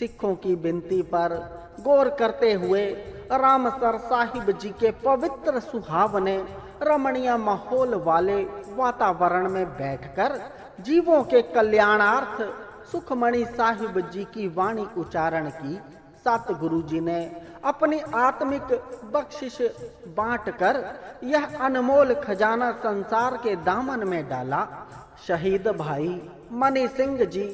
सिखों की विनती पर गौर करते हुए रामसर साहिब जी के पवित्र सुहावने रमणीय माहौल वाले वातावरण में बैठकर जीवों के कल्याणार्थ सुखमणि साहिब जी की वाणी उच्चारण की। सतगुरु जी ने अपनी आत्मिक बख्शिश बांटकर यह अनमोल खजाना संसार के दामन में डाला। शहीद भाई मनी सिंह जी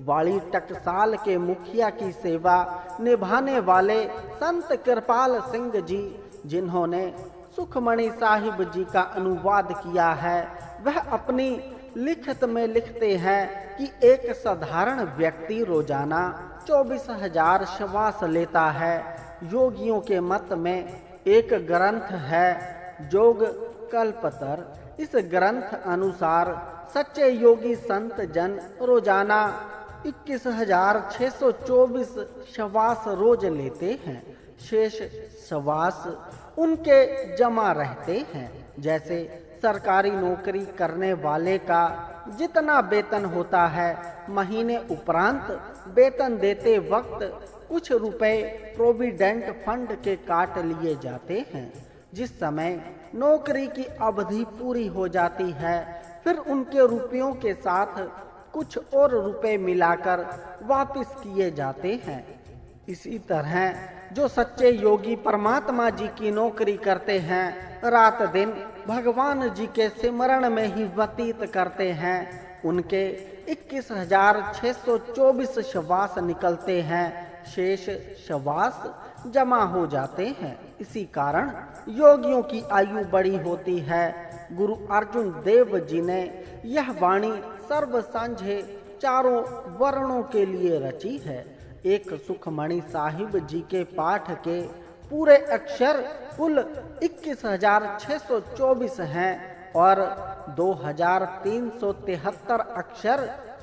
वाली टकसाल के मुखिया की सेवा निभाने वाले संत कृपाल सिंह जी, जिन्होंने सुखमणि साहिब जी का अनुवाद किया है, वह अपनी लिखत में लिखते हैं कि एक साधारण व्यक्ति रोजाना 24,000 श्वास लेता है। योगियों के मत में एक ग्रंथ है योग कल्पतर। इस ग्रंथ अनुसार सच्चे योगी संत जन रोजाना 21,624 श्वास रोज लेते हैं। शेष श्वास उनके जमा रहते हैं। जैसे सरकारी नौकरी करने वाले का जितना वेतन होता है, महीने उपरांत वेतन देते वक्त कुछ रुपए प्रोविडेंट फंड के काट लिए जाते हैं। जिस समय नौकरी की अवधि पूरी हो जाती है, फिर उनके रुपयों के साथ कुछ और रुपए मिलाकर वापस किए जाते हैं। इसी तरह जो सच्चे योगी परमात्मा जी की नौकरी करते हैं, रात दिन भगवान जी के सिमरण में ही व्यतीत करते हैं, उनके 21,624 श्वास निकलते हैं, शेष श्वास जमा हो जाते हैं। इसी कारण योगियों की आयु बड़ी होती है। गुरु अर्जुन देव जी ने यह वाणी सर्व सांझे चारों वर्णों के लिए रची है। एक सुखमणि साहिब जी के पाठ के पूरे अक्षर कुल 21,624 हैं और 2,373 अक्षर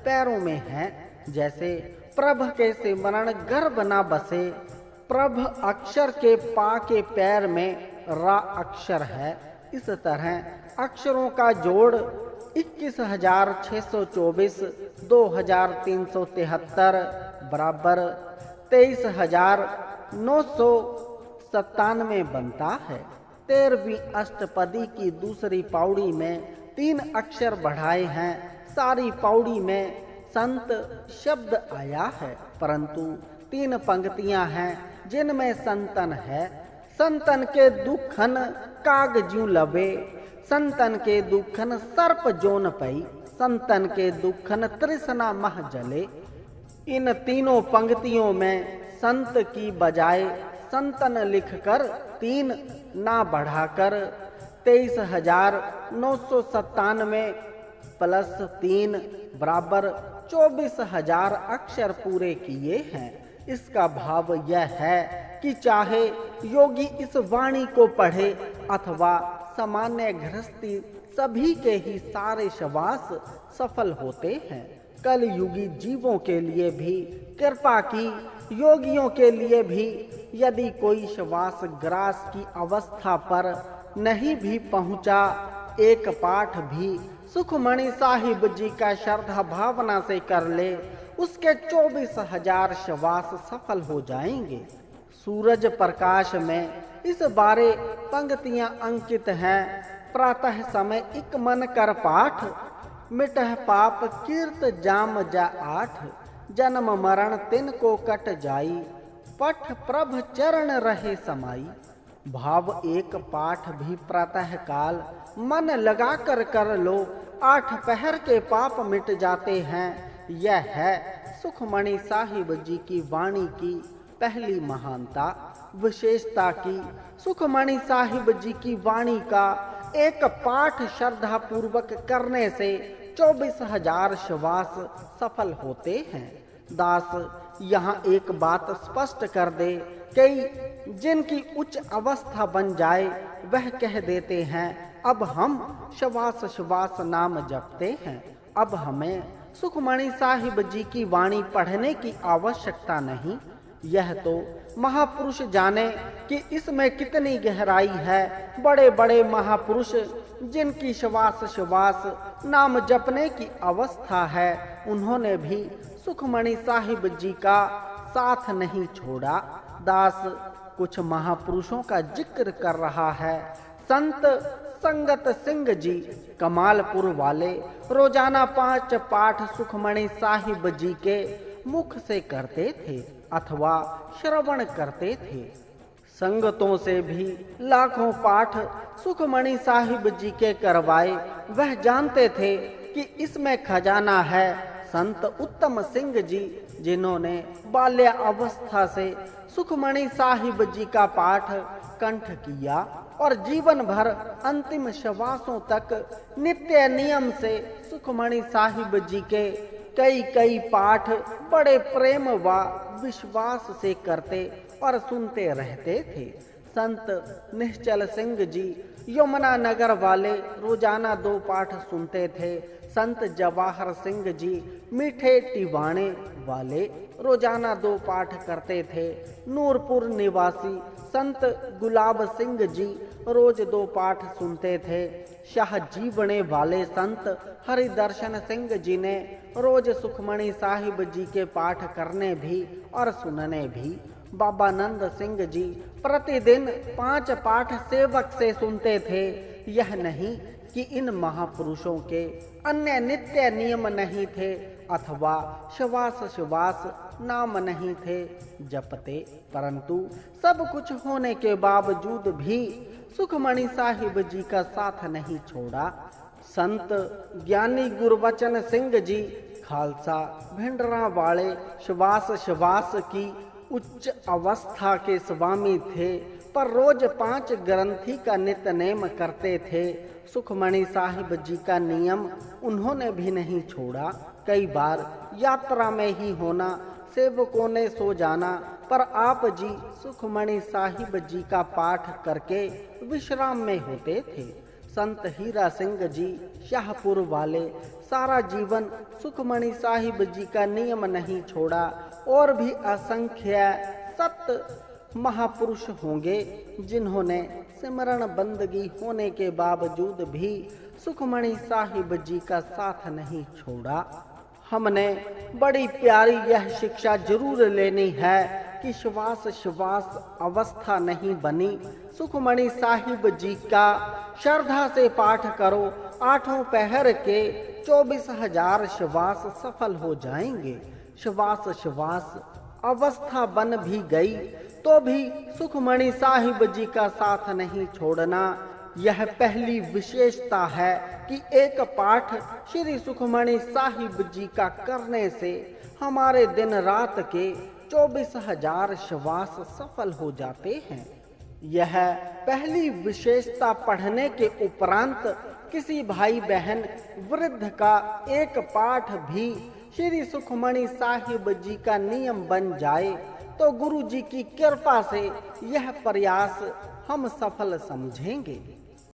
पैरों में हैं। जैसे प्रभ के सिमरण गर्भ न बसे, प्रभ अक्षर के पा के पैर में रा अक्षर है, इस तरह अक्षरों का जोड़ 21,624 2,373 बराबर 23,997 बनता है। 13वीं अष्टपदी की दूसरी पौड़ी में 3 अक्षर बढ़ाए हैं। सारी पौड़ी में संत शब्द आया है, परंतु 3 पंक्तियां हैं जिनमें संतन है। संतन के दुखन काग ज्यों लबे, संतन के दुखन सर्प जोन पई, संतन के दुखन तृष्णा मह जले। इन तीनों पंक्तियों में संत की बजाय संतन लिखकर 3 ना बढ़ाकर 23,997 प्लस 3 बराबर 24,000 अक्षर पूरे किए हैं। इसका भाव यह है कि चाहे योगी इस वाणी को पढ़े अथवा सामान्य गृहस्थी, सभी के ही सारे श्वास सफल होते हैं। कल युगी जीवों के लिए भी कृपा की, योगियों के लिए भी यदि कोई श्वास ग्रास की अवस्था पर नहीं भी पहुंचा, एक पाठ भी सुखमणि साहिब जी का श्रद्धा भावना से कर ले, उसके 24,000 श्वास सफल हो जाएंगे। सूरज प्रकाश में इस बारे पंक्तियां अंकित हैं। प्रातः समय एक मन कर पाठ, मिटह पाप कीर्त जाम जा 8, जन्म मरण तिन को कट जाई, पठ प्रभ चरण रहे समाई। भाव एक पाठ भी प्रातः काल मन लगा कर लो, 8 पहर के पाप मिट जाते हैं। यह है सुखमणि साहिब जी की वाणी की पहली महानता विशेषता की। सुखमणि साहिब जी की वाणी का एक पाठ श्रद्धा पूर्वक करने से 24,000 श्वास सफल होते हैं। दास यहाँ एक बात स्पष्ट कर दे कि जिनकी उच्च अवस्था बन जाए वह कह देते हैं, अब हम श्वास श्वास नाम जपते हैं, अब हमें सुखमणि साहिब जी की वाणी पढ़ने की आवश्यकता नहीं। यह तो महापुरुष जाने कि इसमें कितनी गहराई है। बड़े बड़े महापुरुष जिनकी श्वास श्वास नाम जपने की अवस्था है, उन्होंने भी सुखमणि साहिब जी का साथ नहीं छोड़ा। दास कुछ महापुरुषों का जिक्र कर रहा है। संत संगत सिंह जी कमालपुर वाले रोजाना 5 पाठ सुखमणि साहिब जी के मुख से करते थे अथवा श्रवण करते थे। संगतों से भी लाखों पाठ सुखमणि साहिब जी के करवाए। वह जानते थे कि इसमें खजाना है। संत उत्तम सिंह जी जिन्होंने बाल्य अवस्था से सुखमणि साहिब जी का पाठ कंठ किया और जीवन भर अंतिम श्वासों तक नित्य नियम से सुखमणि साहिब जी के कई पाठ बड़े प्रेम व विश्वास से करते और सुनते रहते थे। संत निश्चल सिंह जी यमुना नगर वाले रोजाना 2 पाठ सुनते थे। संत जवाहर सिंह जी मीठे टिवाणे वाले रोजाना 2 पाठ करते थे। नूरपुर निवासी संत गुलाब सिंह जी रोज 2 पाठ सुनते थे। शाह जीवने वाले संत हरिदर्शन सिंह जी ने रोज सुखमणि साहिब जी के पाठ करने भी और सुनने भी। बाबा नंद सिंह जी प्रतिदिन 5 पाठ सेवक से सुनते थे। यह नहीं कि इन महापुरुषों के अन्य नित्य नियम नहीं थे अथवा श्वास नाम नहीं थे जपते, परंतु सब कुछ होने के बावजूद भी सुखमणि साहिब जी का साथ नहीं छोड़ा। संत ज्ञानी गुरबचन सिंह जी खालसा भिंडरा वाले श्वास की उच्च अवस्था के स्वामी थे, पर रोज 5 ग्रंथि का नित्यनेम करते थे। सुखमणि साहिब जी का नियम उन्होंने भी नहीं छोड़ा। कई बार यात्रा में ही होना, सेवकों ने सो जाना, पर आप जी सुखमणि साहिब जी का पाठ करके विश्राम में होते थे। संत हीरा सिंह जी शाहपुर वाले सारा जीवन सुखमणि साहिब जी का नियम नहीं छोड़ा। और भी असंख्य सत महापुरुष होंगे जिन्होंने सिमरण बंदगी होने के बावजूद भी सुखमणि साहिब जी का साथ नहीं छोड़ा। हमने बड़ी प्यारी यह शिक्षा जरूर लेनी है कि श्वास अवस्था नहीं बनी। सुखमणि साहिब जी का श्रद्धा से पाठ करो, 8 पहर के 24,000 श्वास सफल हो जाएंगे। श्वास अवस्था बन भी गई तो भी सुखमणि साहिब जी का साथ नहीं छोड़ना। यह पहली विशेषता है कि एक पाठ श्री सुखमणि साहिब जी का करने से हमारे दिन रात के 24,000 श्वास सफल हो जाते हैं। यह पहली विशेषता पढ़ने के उपरांत किसी भाई बहन वृद्ध का एक पाठ भी श्री सुखमणि साहिब जी का नियम बन जाए तो गुरु जी की कृपा से यह प्रयास हम सफल समझेंगे।